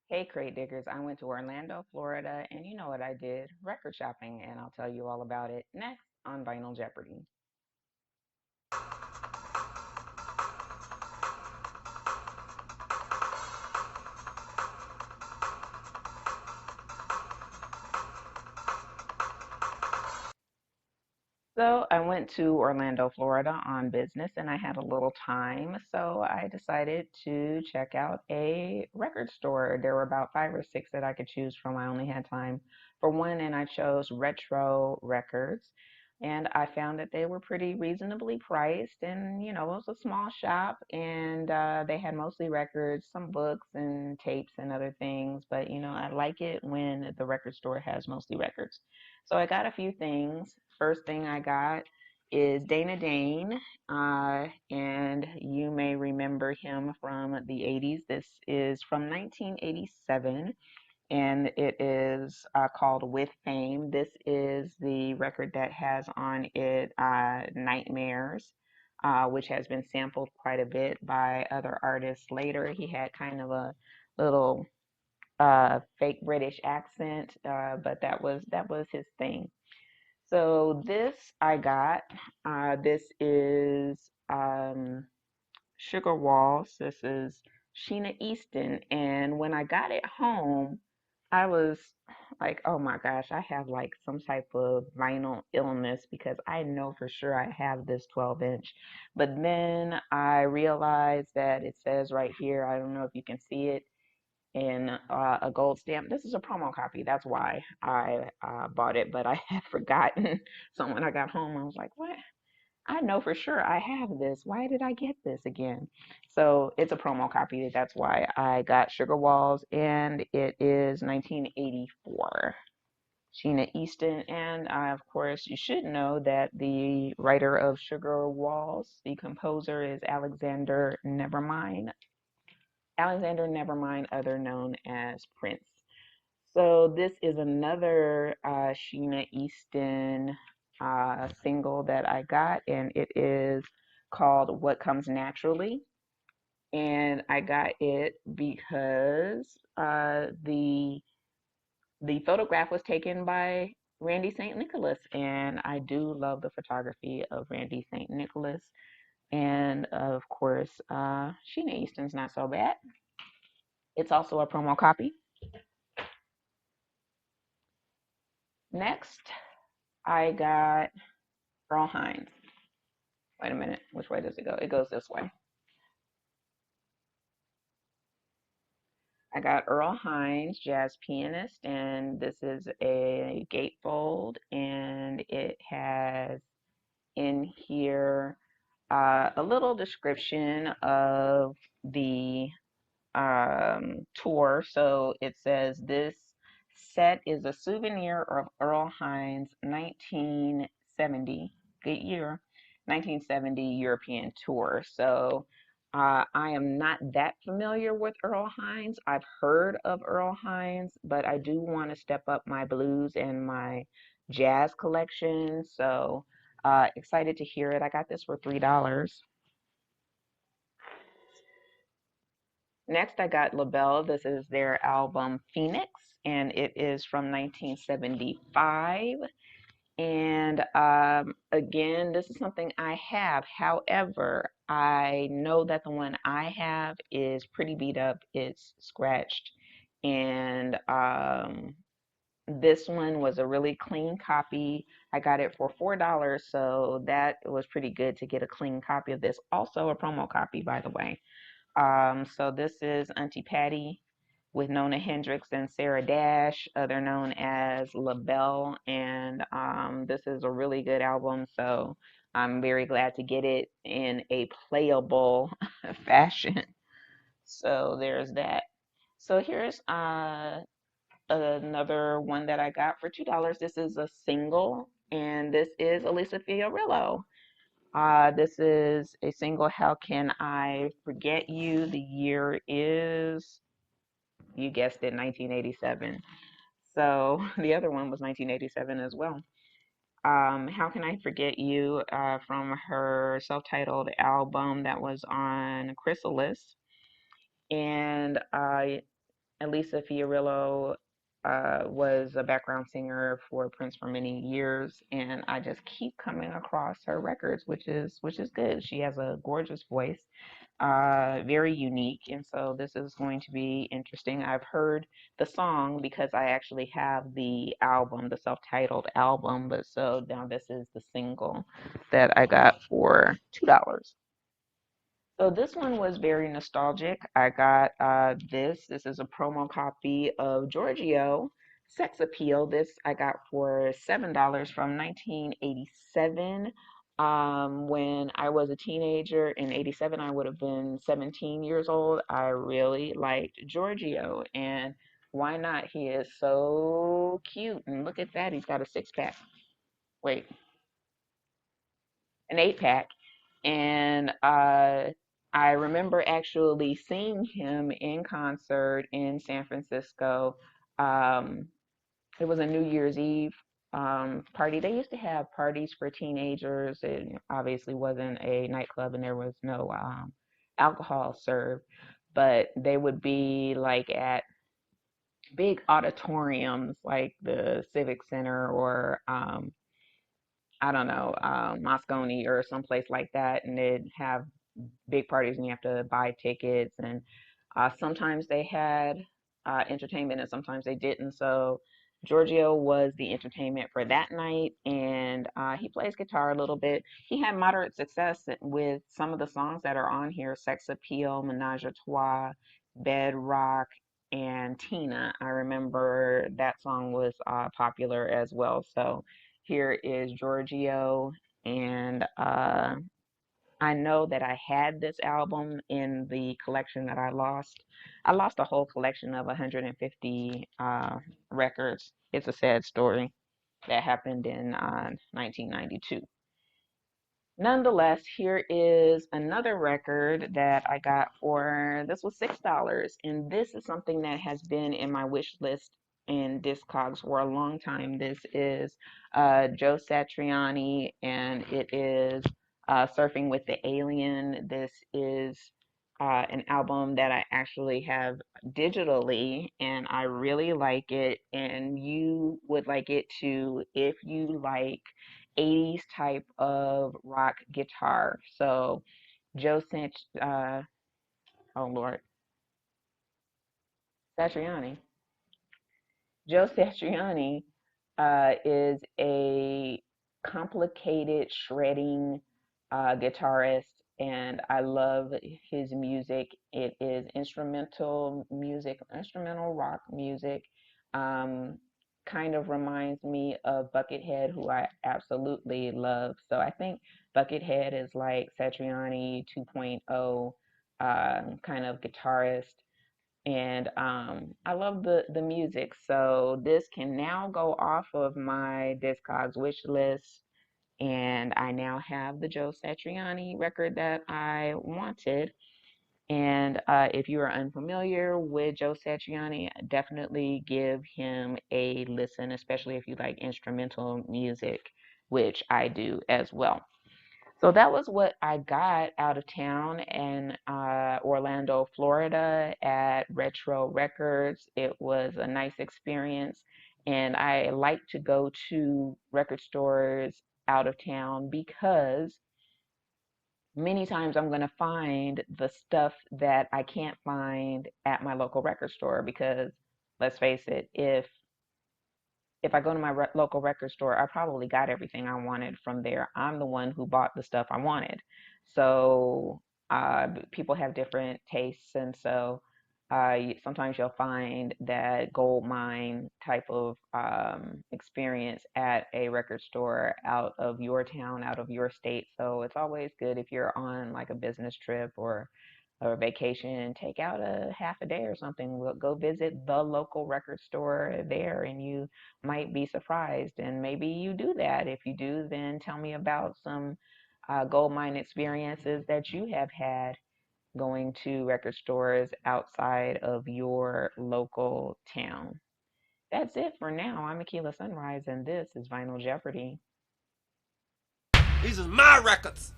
Hey, Crate Diggers, I went to Orlando, Florida, and you know what I did? Record shopping, and I'll tell you all about it next on Vinyl Jeopardy. So I went to Orlando, Florida on business, and I had a little time, so I decided to check out a record store. There were about five or six that I could choose from. I only had time for one, and I chose Retro Records. And I found that they were pretty reasonably priced, and it was a small shop, and they had mostly records, some books and tapes and other things. But I like it when the record store has mostly records. So I got a few things. First thing I got is Dana Dane, and you may remember him from the 80s. This is from 1987, and it is called With Fame. This is the record that has on it Nightmares, which has been sampled quite a bit by other artists later. He had kind of a little fake British accent, but that was his thing. So this I got. This is Sugar Walls. This is Sheena Easton. And when I got it home, I was like, oh my gosh, I have like some type of vinyl illness because I know for sure I have this 12-inch. But then I realized that it says right here, I don't know if you can see it, in a gold stamp. This is a promo copy. That's why I bought it, but I had forgotten. So when I got home, I was like, what? I know for sure I have this. Why did I get this again? So it's a promo copy. That's why I got Sugar Walls, and it is 1984. Sheena Easton, and of course, you should know that the writer of Sugar Walls, the composer, is Alexander Nevermind, other known as Prince. So this is another Sheena Easton single that I got, and it is called "What Comes Naturally." And I got it because the photograph was taken by Randy St. Nicholas, and I do love the photography of Randy St. Nicholas. And of course, Sheena Easton's not so bad. It's also a promo copy. Next, I got Earl Hines. Wait a minute. Which way does it go? It goes this way. I got Earl Hines, jazz pianist, and this is a gatefold, and it has in here a little description of the tour. So it says this set is a souvenir of Earl Hines' 1970, good year, 1970 European tour. So I am not that familiar with Earl Hines. I've heard of Earl Hines, but I do want to step up my blues and my jazz collection. So excited to hear it. I got this for $3. Next, I got LaBelle. This is their album Phoenix, and it is from 1975. And again, this is something I have. However, I know that the one I have is pretty beat up. It's scratched. And this one was a really clean copy. I got it for $4, so that was pretty good to get a clean copy of this. Also, a promo copy, by the way. So this is Auntie Patty with Nona Hendrix and Sarah Dash, other known as LaBelle, and this is a really good album. So I'm very glad to get it in a playable fashion. So there's that. So here's another one that I got for $2. This is a single, and this is Elisa Fiorillo. This is a single, How Can I Forget You? The year is, you guessed it, 1987. So the other one was 1987 as well. How Can I Forget You, from her self-titled album that was on Chrysalis. And Elisa Fiorillo was a background singer for Prince for many years, and I just keep coming across her records, which is good. She has a gorgeous voice, very unique, and so this is going to be interesting. I've heard the song because I actually have the album, the self-titled album, but so now this is the single that I got for $2. So this one was very nostalgic. I got this. This is a promo copy of Giorgio Sex Appeal. This I got for $7 from 1987. When I was a teenager in 87, I would have been 17 years old. I really liked Giorgio, and why not? He is so cute. And look at that. He's got a six pack. Wait, an eight pack. And I remember actually seeing him in concert in San Francisco. Um, it was a New Year's Eve party. They used to have parties for teenagers. It obviously wasn't a nightclub and there was no alcohol served, but they would be like at big auditoriums like the Civic Center or I don't know, Moscone or someplace like that, and they'd have big parties and you have to buy tickets. And sometimes they had entertainment and sometimes they didn't. So Giorgio was the entertainment for that night, and he plays guitar a little bit. He had moderate success with some of the songs that are on here: Sex Appeal, Menage a Trois, Bedrock, and Tina. I remember that song was popular as well. So here is Giorgio, and I know that I had this album in the collection that I lost. I lost a whole collection of 150 records. It's a sad story that happened in 1992. Nonetheless, here is another record that I got for this was $6, and this is something that has been in my wish list in Discogs for a long time. This is Joe Satriani, and it is Surfing with the Alien. This is an album that I actually have digitally, and I really like it, and you would like it too if you like 80s type of rock guitar. So Joe Sant, oh Lord, Satriani. Joe Satriani is a complicated shredding guitarist, and I love his music. It is instrumental music, instrumental rock music. Um, Kind of reminds me of Buckethead, who I absolutely love. So I think Buckethead is like Satriani 2.0 kind of guitarist, and I love the music. So this can now go off of my Discogs wish list, and I now have the Joe Satriani record that I wanted. And if you are unfamiliar with Joe Satriani, definitely give him a listen, especially if you like instrumental music, which I do as well. So that was what I got out of town in Orlando, Florida at Retro Records. It was a nice experience, and I like to go to record stores out of town because many times I'm going to find the stuff that I can't find at my local record store because let's face it, if I go to my local record store, I probably got everything I wanted from there. I'm the one who bought the stuff I wanted. So people have different tastes, and so sometimes you'll find that gold mine type of experience at a record store out of your town, out of your state. So it's always good if you're on like a business trip or vacation, take out a half a day or something. Go visit the local record store there, and you might be surprised. And maybe you do that. If you do, then tell me about some gold mine experiences that you have had going to record stores outside of your local town. That's it for now. I'm Akila Sunrise, and this is Vinyl Jeopardy. These are my records.